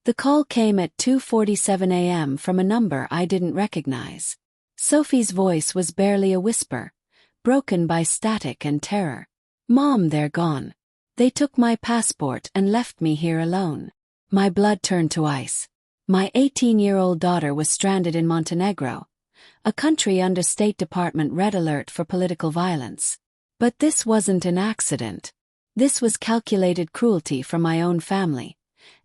The call came at 2:47 a.m. from a number I didn't recognize. Sophie's voice was barely a whisper, broken by static and terror. "Mom, they're gone. They took my passport and left me here alone." My blood turned to ice. My 18-year-old daughter was stranded in Montenegro, a country under State Department red alert for political violence. But this wasn't an accident. This was calculated cruelty from my own family,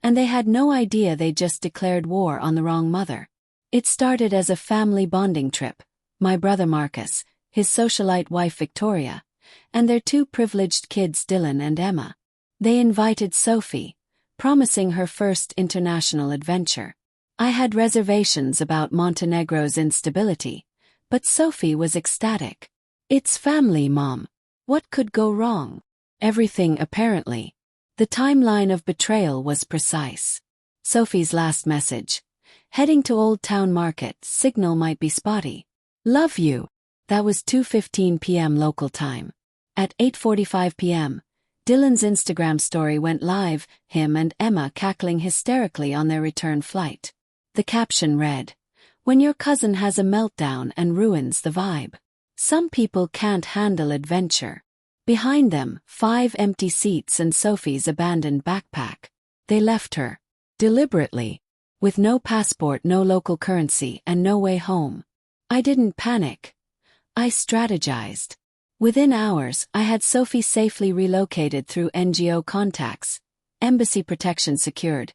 and they had no idea they just declared war on the wrong mother. It started as a family bonding trip, my brother Marcus, his socialite wife Victoria, and their two privileged kids Dylan and Emma. They invited Sophie, promising her first international adventure. I had reservations about Montenegro's instability, but Sophie was ecstatic. "It's family, Mom. What could go wrong?" Everything, apparently. The timeline of betrayal was precise. Sophie's last message: "Heading to Old Town Market, signal might be spotty. Love you." That was 2:15 p.m. local time. At 8:45 p.m., Dylan's Instagram story went live, him and Emma cackling hysterically on their return flight. The caption read, "When your cousin has a meltdown and ruins the vibe. Some people can't handle adventure." Behind them, 5 empty seats and Sophie's abandoned backpack. They left her. Deliberately. With no passport, no local currency, and no way home. I didn't panic. I strategized. Within hours, I had Sophie safely relocated through NGO contacts, embassy protection secured,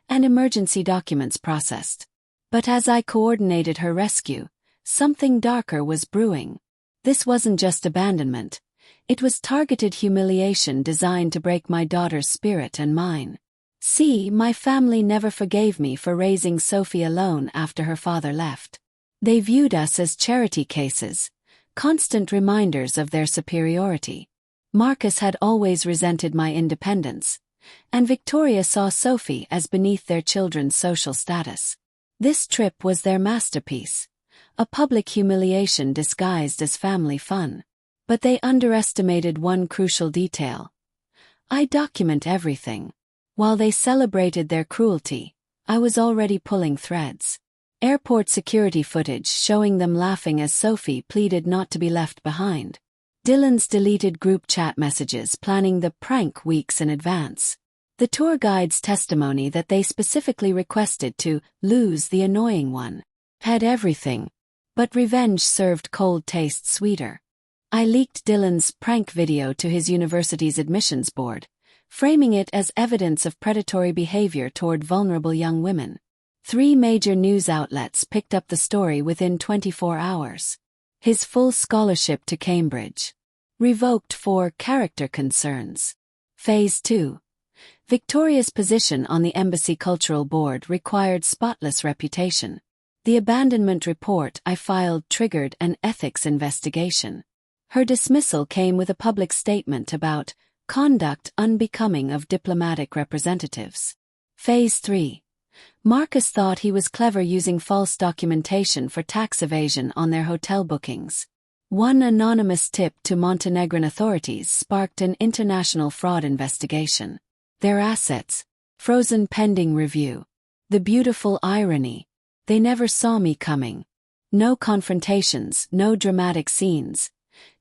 and emergency documents processed. But as I coordinated her rescue, something darker was brewing. This wasn't just abandonment. It was targeted humiliation designed to break my daughter's spirit and mine. See, my family never forgave me for raising Sophie alone after her father left. They viewed us as charity cases, constant reminders of their superiority. Marcus had always resented my independence, and Victoria saw Sophie as beneath their children's social status. This trip was their masterpiece, a public humiliation disguised as family fun. But they underestimated one crucial detail. I document everything. While they celebrated their cruelty, I was already pulling threads. Airport security footage showing them laughing as Sophie pleaded not to be left behind. Dylan's deleted group chat messages planning the prank weeks in advance. The tour guide's testimony that they specifically requested to lose the annoying one. Had everything. But revenge served cold taste sweeter. I leaked Dylan's prank video to his university's admissions board, framing it as evidence of predatory behavior toward vulnerable young women. 3 major news outlets picked up the story within 24 hours. His full scholarship to Cambridge. Revoked for character concerns. Phase 2. Victoria's position on the Embassy Cultural Board required spotless reputation. The abandonment report I filed triggered an ethics investigation. Her dismissal came with a public statement about conduct unbecoming of diplomatic representatives. Phase 3. Marcus thought he was clever using false documentation for tax evasion on their hotel bookings. One anonymous tip to Montenegrin authorities sparked an international fraud investigation. Their assets, frozen pending review. The beautiful irony. They never saw me coming. No confrontations, no dramatic scenes.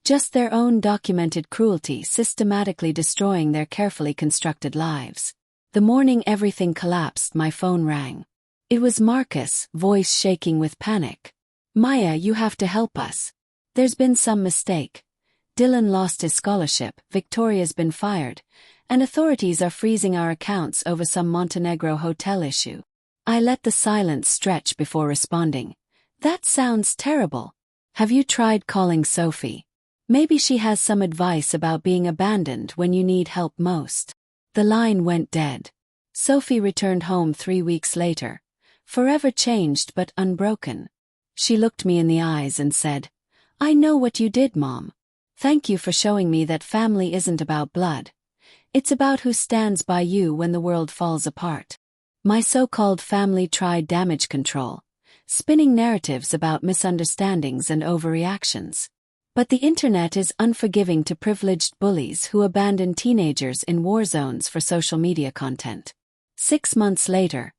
Just their own documented cruelty systematically destroying their carefully constructed lives. The morning everything collapsed, my phone rang. It was Marcus, voice shaking with panic. "Maya, you have to help us. There's been some mistake. Dylan lost his scholarship, Victoria's been fired, and authorities are freezing our accounts over some Montenegro hotel issue." I let the silence stretch before responding. "That sounds terrible. Have you tried calling Sophie? Maybe she has some advice about being abandoned when you need help most." The line went dead. Sophie returned home 3 weeks later, forever changed but unbroken. She looked me in the eyes and said, "I know what you did, Mom. Thank you for showing me that family isn't about blood. It's about who stands by you when the world falls apart." My so-called family tried damage control, spinning narratives about misunderstandings and overreactions. But the internet is unforgiving to privileged bullies who abandon teenagers in war zones for social media content. 6 months later,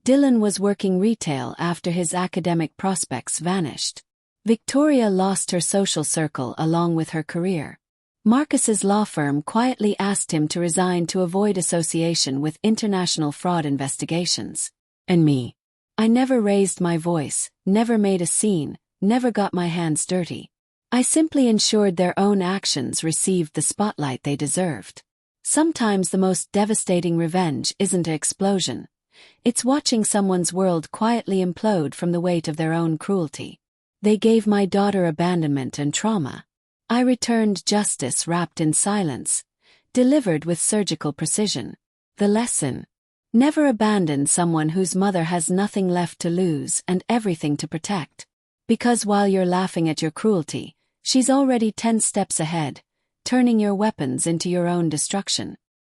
Dylan was working retail after his academic prospects vanished. Victoria lost her social circle along with her career. Marcus's law firm quietly asked him to resign to avoid association with international fraud investigations. And me. I never raised my voice, never made a scene, never got my hands dirty. I simply ensured their own actions received the spotlight they deserved. Sometimes the most devastating revenge isn't an explosion. It's watching someone's world quietly implode from the weight of their own cruelty. They gave my daughter abandonment and trauma. I returned justice wrapped in silence, delivered with surgical precision. The lesson: never abandon someone whose mother has nothing left to lose and everything to protect. Because while you're laughing at your cruelty, she's already 10 steps ahead, turning your weapons into your own destruction.